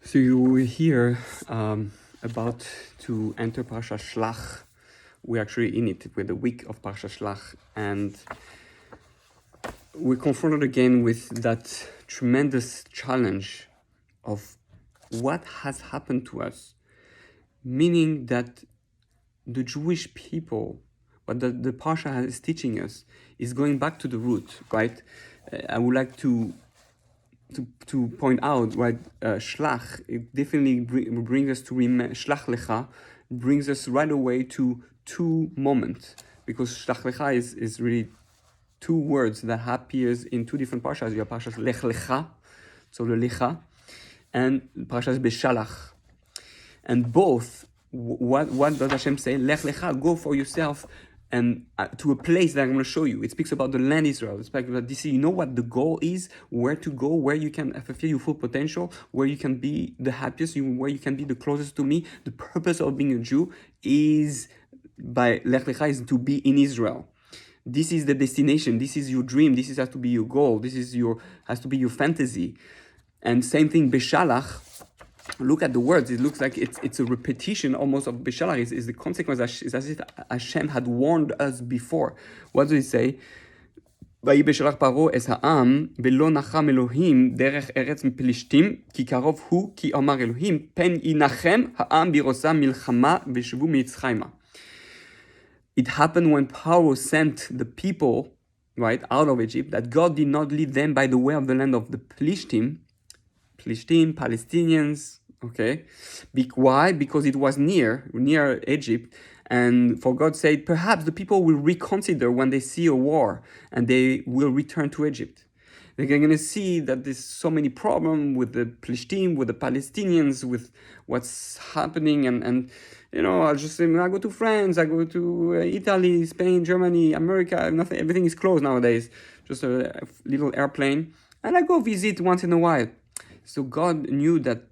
So you were here about to enter Parasha SHLACH. We're actually in it with the week of Parasha SHLACH, and we're confronted again with that tremendous challenge of what has happened to us, meaning that the Jewish people, what the Parsha is teaching us, is going back to the root, right? I would like to point out, right, shlach, it definitely brings us to shlach lecha, brings us right away to two moments, because shlach lecha is really two words that appears in two different parshas. You have parshas lech lecha, so the lecha, and parshas beshalach. And both, what does Hashem say? Lech lecha, go for yourself, and to a place that I'm going to show you. It speaks about the land Israel. It speaks about this. You know what the goal is, where to go, where you can fulfill your full potential, where you can be the happiest, where you can be the closest to me. The purpose of being a Jew is, by Lech Lecha, is to be in Israel. This is the destination. This is your dream. This has to be your goal. This is has to be your fantasy. And same thing, Beshalach. Look at the words. It looks like it's a repetition almost of Beshalach. Is the consequence. It's as if Hashem had warned us before. What does it say? ויהי בשלח פרעה את העם, ולא נחם אלוהים דרך ארץ מפלישתים, כי קרוב הוא, כי אמר אלוהים, פן ינחם העם בירוסה מלחמה ושבו מצרימה. It happened when Pharaoh sent the people, right, out of Egypt, that God did not lead them by the way of the land of the Plishtim, Palestinians, okay? Why? Because it was near Egypt, and for God's sake, perhaps the people will reconsider when they see a war, and they will return to Egypt. They're going to see that there's so many problems with the Plishtim, with the Palestinians, with what's happening, and you know, I'll just say, I go to France, I go to Italy, Spain, Germany, America, nothing, everything is closed nowadays, just a little airplane, and I go visit once in a while. So God knew that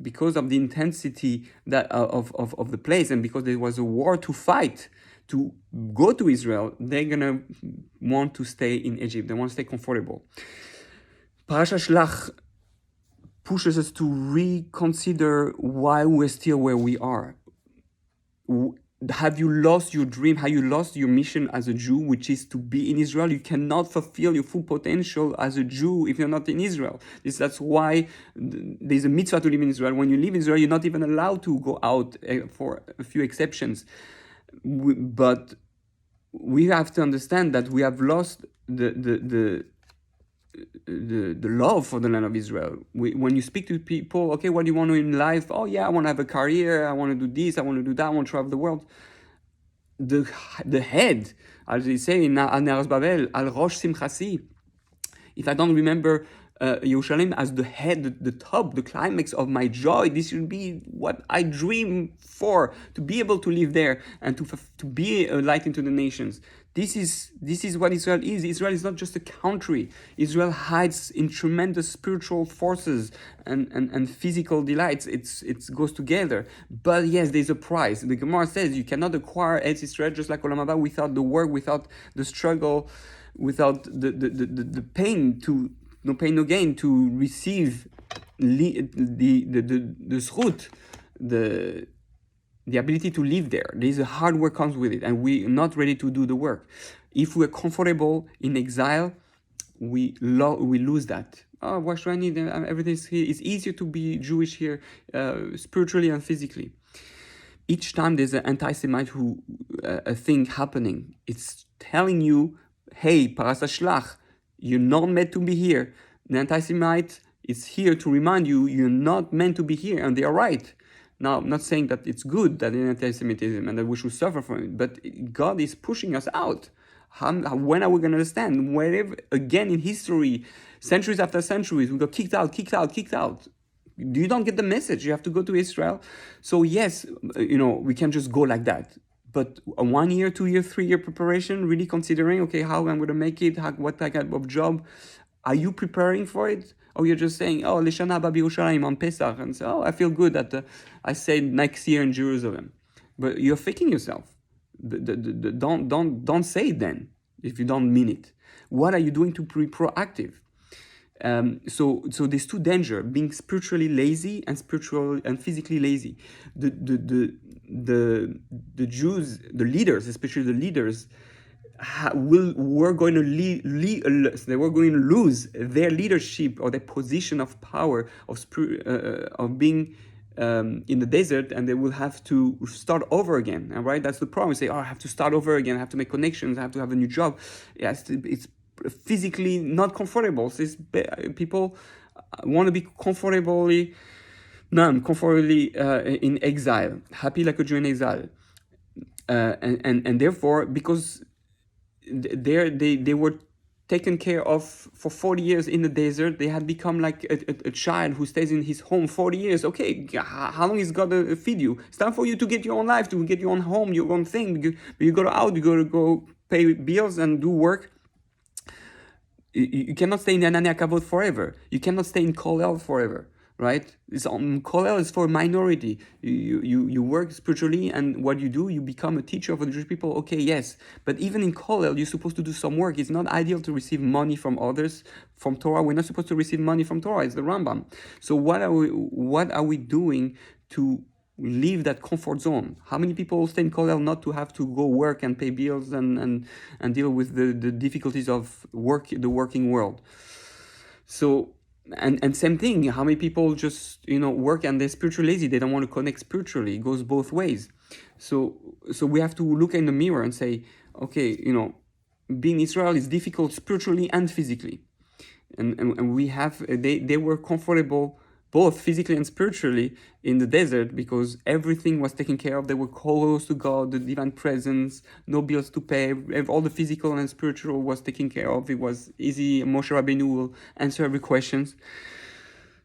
because of the intensity of the place, and because there was a war to fight, to go to Israel, they're going to want to stay in Egypt. They want to stay comfortable. Parasha SHLACH pushes us to reconsider why we're still where we are. Have you lost your dream? Have you lost your mission as a Jew, which is to be in Israel? You cannot fulfill your full potential as a Jew if you're not in Israel. That's why there's a mitzvah to live in Israel. When you live in Israel, you're not even allowed to go out, for a few exceptions. But we have to understand that we have lost the love for the land of Israel. When you speak to people, okay, what do you want to do in life? Oh yeah, I want to have a career, I want to do this, I want to do that, I want to travel the world. The head, as they say in Al Ne'aras Babel, Al Rosh Simchasi. If I don't remember Yerushalayim as the head, the top, the climax of my joy, this should be what I dream for, to be able to live there and to be a light into the nations. This is what Israel is. Israel is not just a country. Israel hides in tremendous spiritual forces and physical delights. It goes together. But yes, there's a price. The Gemara says you cannot acquire Eretz Israel just like Olam Haba without the work, without the struggle, without the pain, no pain, no gain, to receive the zchut, the ability to live there. There's a hard work comes with it, and we're not ready to do the work. If we're comfortable in exile, we lose that. Oh, why should I need everything's here? It's easier to be Jewish here, spiritually and physically. Each time there's an anti-Semite a thing happening, it's telling you, hey, Parasha SHLACH, you're not meant to be here. The anti-Semite is here to remind you you're not meant to be here, and they are right. Now, I'm not saying that it's good that in anti-Semitism and that we should suffer from it, but God is pushing us out. When are we going to understand? Wherever, again, in history, centuries after centuries, we got kicked out. You don't get the message. You have to go to Israel. So yes, we can't just go like that. But a 1 year, 2 year, 3 year preparation, really considering, okay, how I'm going to make it, what type of job, are you preparing for it? Or you're just saying, oh, Lishana Haba B'Yerushalayim on Pesach, and say, oh, I feel good that I say next year in Jerusalem. But you're faking yourself. Don't say it then if you don't mean it. What are you doing to be proactive? So there's two danger: being spiritually lazy and physically lazy. The Jews, the leaders, especially the leaders, were going to they were going to lose their leadership or their position of power of being in the desert, and they will have to start over again. And right, that's the problem. We say, oh, I have to start over again. I have to make connections. I have to have a new job. Yes, it's physically not comfortable. So people want to be comfortably in exile, happy like a Jew in exile, and therefore, because they were taken care of for 40 years in the desert, they had become like a child who stays in his home 40 years. Okay, how long is God to feed you? It's time for you to get your own life, to get your own home, your own thing. You go out, you got to go pay bills and do work. You cannot stay in Anania Kavod forever. You cannot stay in Kollel forever, right? Kollel is for a minority. You work spiritually, and what you do, you become a teacher for the Jewish people. Okay, yes, but even in Kollel, you're supposed to do some work. It's not ideal to receive money from others, from Torah. We're not supposed to receive money from Torah. It's the Rambam. So what are we doing to leave that comfort zone? How many people stay in Kollel not to have to go work and pay bills and deal with the difficulties of the working world? So and same thing, how many people just work and they're spiritually lazy, they don't want to connect spiritually? It goes both ways. So we have to look in the mirror and say, okay, being Israel is difficult spiritually and physically, and we have they were comfortable both physically and spiritually in the desert, because everything was taken care of. They were close to God, the divine presence, no bills to pay. All the physical and spiritual was taken care of. It was easy. Moshe Rabbeinu will answer every question.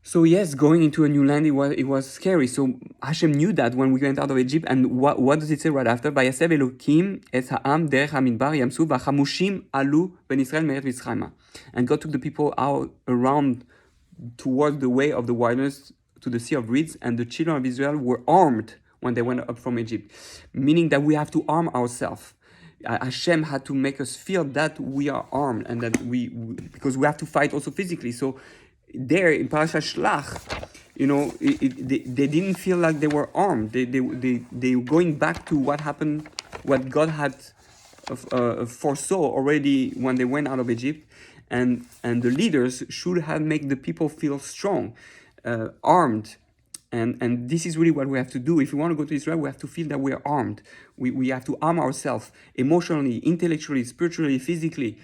So yes, going into a new land, it was scary. So Hashem knew that when we went out of Egypt. And what does it say right after? Vayasev Elokim es ha'am derech hamidbar yamsu v'chamushim alu ben Israel me'eretz Mitzrayma. And God took the people out around towards the way of the wilderness to the Sea of Reeds, and the children of Israel were armed when they went up from Egypt, meaning that we have to arm ourselves. Hashem had to make us feel that we are armed, and that because we have to fight also physically. So there in Parasha SHLACH, they didn't feel like they were armed. They were going back to what happened, what God had foresaw already when they went out of Egypt. And the leaders should have made the people feel strong, armed, and this is really what we have to do. If we want to go to Israel, we have to feel that we are armed. We have to arm ourselves emotionally, intellectually, spiritually, physically.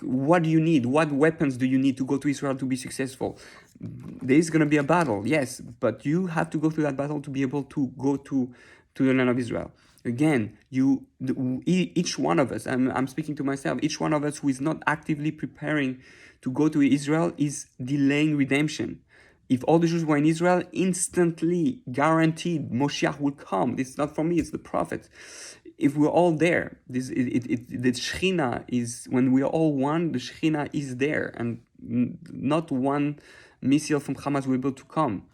What do you need? What weapons do you need to go to Israel to be successful? There is going to be a battle, yes, but you have to go through that battle to be able to go to the land of Israel. Again, each one of us, I'm speaking to myself, each one of us who is not actively preparing to go to Israel is delaying redemption. If all the Jews were in Israel, instantly, guaranteed, Moshiach will come. This is not from me, it's the prophet. If we're all there, the Shechina is, when we are all one, the Shechina is there, and not one missile from Hamas will be able to come.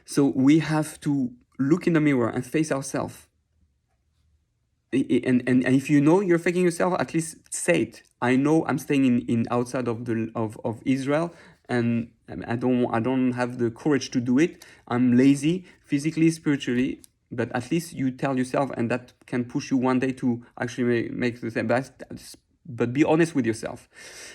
So we have to look in the mirror and face ourselves. And if you're faking yourself, at least say it. I know I'm staying in outside of Israel, and I don't have the courage to do it. I'm lazy physically, spiritually, but at least you tell yourself, and that can push you one day to actually make the same. But be honest with yourself.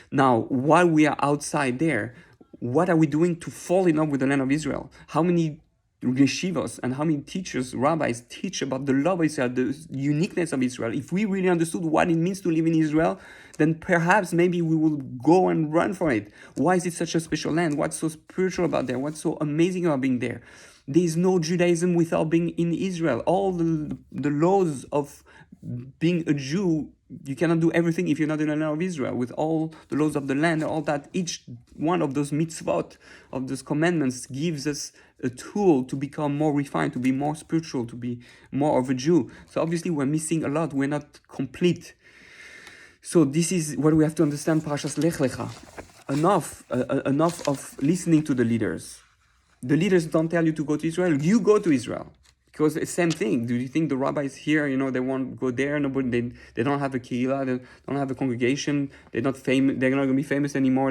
Now, while we are outside there, what are we doing to fall in love with the land of Israel? How many yeshivas and how many teachers, rabbis teach about the love of Israel, the uniqueness of Israel? If we really understood what it means to live in Israel, then perhaps maybe we will go and run for it. Why is it such a special land? What's so spiritual about there? What's so amazing about being there? There is no Judaism without being in Israel. All the laws of being a Jew, you cannot do everything if you're not in the land of Israel, with all the laws of the land, all that. Each one of those mitzvot, of those commandments, gives us a tool to become more refined, to be more spiritual, to be more of a Jew. So obviously we're missing a lot. We're not complete. So this is what we have to understand, Parasha SHLACH. Enough of listening to the leaders. The leaders don't tell you to go to Israel. You go to Israel. Because the same thing. Do you think the rabbis here, they won't go there? Nobody, they don't have a kehillah, they don't have a congregation. They're not famous. They're not going to be famous anymore.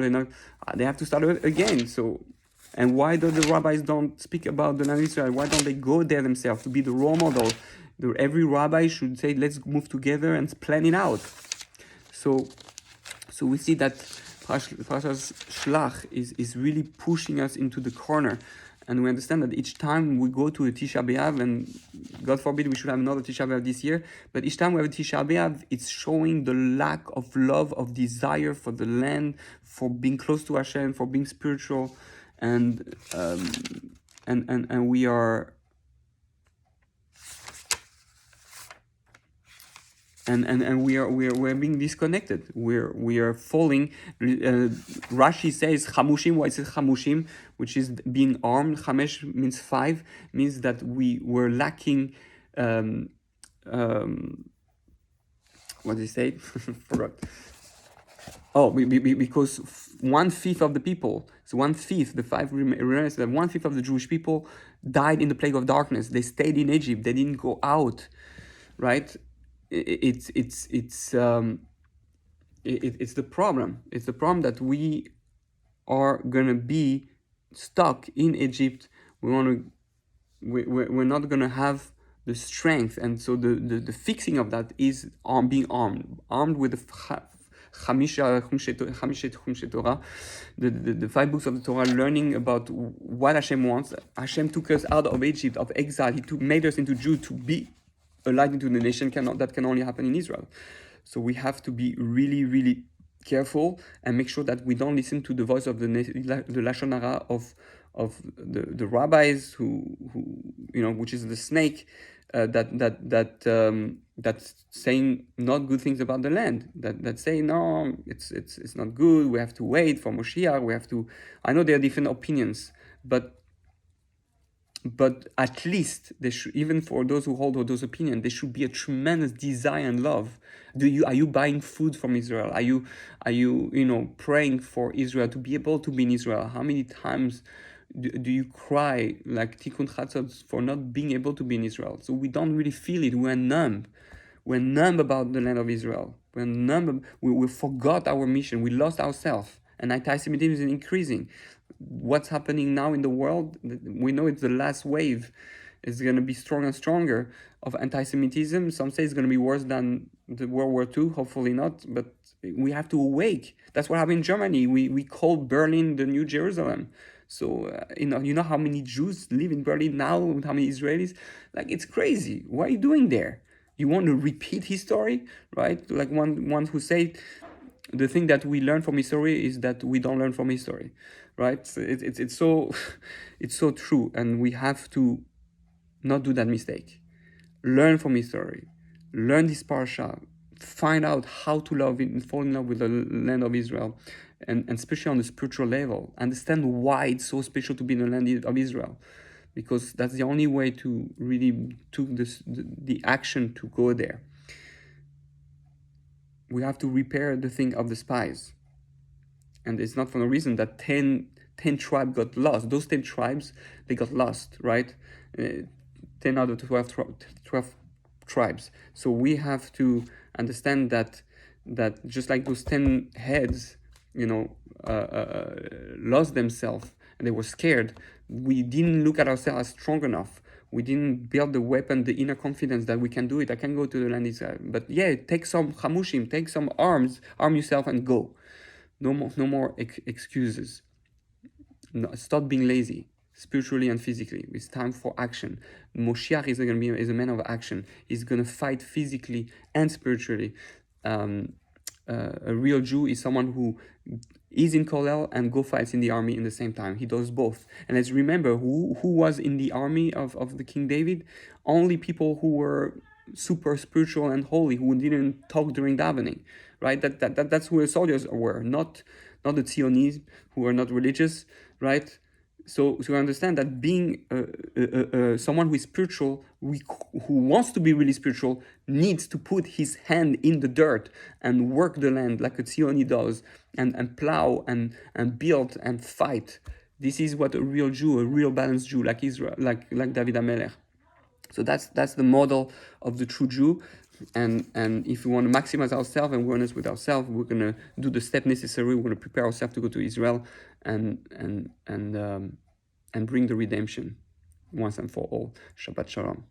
They have to start again. So, and why do the rabbis don't speak about the land of Israel? Why don't they go there themselves to be the role model? Every rabbi should say, let's move together and plan it out. So we see that Parasha SHLACH is really pushing us into the corner. And we understand that each time we go to a Tisha B'Av, and God forbid we should have another Tisha B'Av this year, but each time we have a Tisha B'Av, it's showing the lack of love, of desire for the land, for being close to Hashem, for being spiritual, and we are... And we're being disconnected. We are falling. Rashi says chamushim. Why it says chamushim, which is being armed. Chamesh means 5, means that we were lacking. What did he say? Forgot. Oh, because 1/5 of the people, so 1/5, the 5 remembers that 1/5 of the Jewish people died in the plague of darkness. They stayed in Egypt. They didn't go out, right? It's the problem. It's the problem that we are gonna be stuck in Egypt. We're not gonna have the strength, and so the fixing of that is being armed with the Chamishet Torah, the 5 books of the Torah, learning about what Hashem wants. Hashem took us out of Egypt, of exile. He made us into Jews to be a light into the nation. That can only happen in Israel. So we have to be really, really careful and make sure that we don't listen to the voice of the Lashon Hara of the rabbis who which is the snake that's saying not good things about the land. That say no, it's not good. We have to wait for Moshiach. We have to. I know there are different opinions, but at least even for those who hold those opinions, there should be a tremendous desire and love. Are you buying food from Israel? Are you praying for Israel to be able to be in Israel? How many times do you cry like Tikkun Chatzot for not being able to be in Israel? So we don't really feel it. We're numb. We're numb about the land of Israel. We're numb. We forgot our mission. We lost ourselves. And anti-Semitism is increasing. What's happening now in the world, we know it's the last wave. It's going to be stronger and stronger of anti-Semitism. Some say it's going to be worse than the World War II. Hopefully not. But we have to awake. That's what happened in Germany. We called Berlin the New Jerusalem. So, you know how many Jews live in Berlin now, how many Israelis? Like, it's crazy. What are you doing there? You want to repeat history, right? Like one who said, the thing that we learn from history is that we don't learn from history, right? So it's so true, and we have to not do that mistake. Learn from history, learn this parasha, find out how to love it and fall in love with the land of Israel, and especially on the spiritual level, understand why it's so special to be in the land of Israel, because that's the only way to really took the action to go there. We have to repair the thing of the spies. And it's not for no reason that 10 tribes got lost. Those 10 tribes, they got lost, right? 10 out of 12 tribes. So we have to understand that just like those 10 heads, lost themselves and they were scared, we didn't look at ourselves as strong enough. We didn't build the weapon, the inner confidence that we can do it. I can go to the land Israel. But yeah, take some chamushim, take some arms, arm yourself and go. No more excuses. No, stop being lazy, spiritually and physically. It's time for action. Moshiach is a man of action. He's going to fight physically and spiritually. A real Jew is someone who is in Kollel and go fights in the army in the same time. He does both. And let's remember who was in the army of the King David. Only people who were super spiritual and holy, who didn't talk during davening, right? That's who the soldiers were, not the Zionis, who are not religious, right? So understand that being someone who is spiritual, who wants to be really spiritual, needs to put his hand in the dirt and work the land like a Zioni does, and plow and build and fight. This is what a real Jew, a real balanced Jew like Israel, like David HaMelech. So that's the model of the true Jew. And if we want to maximize ourselves and we're honest with ourselves, we're going to do the step necessary. We're going to prepare ourselves to go to Israel and bring the redemption once and for all. Shabbat Shalom.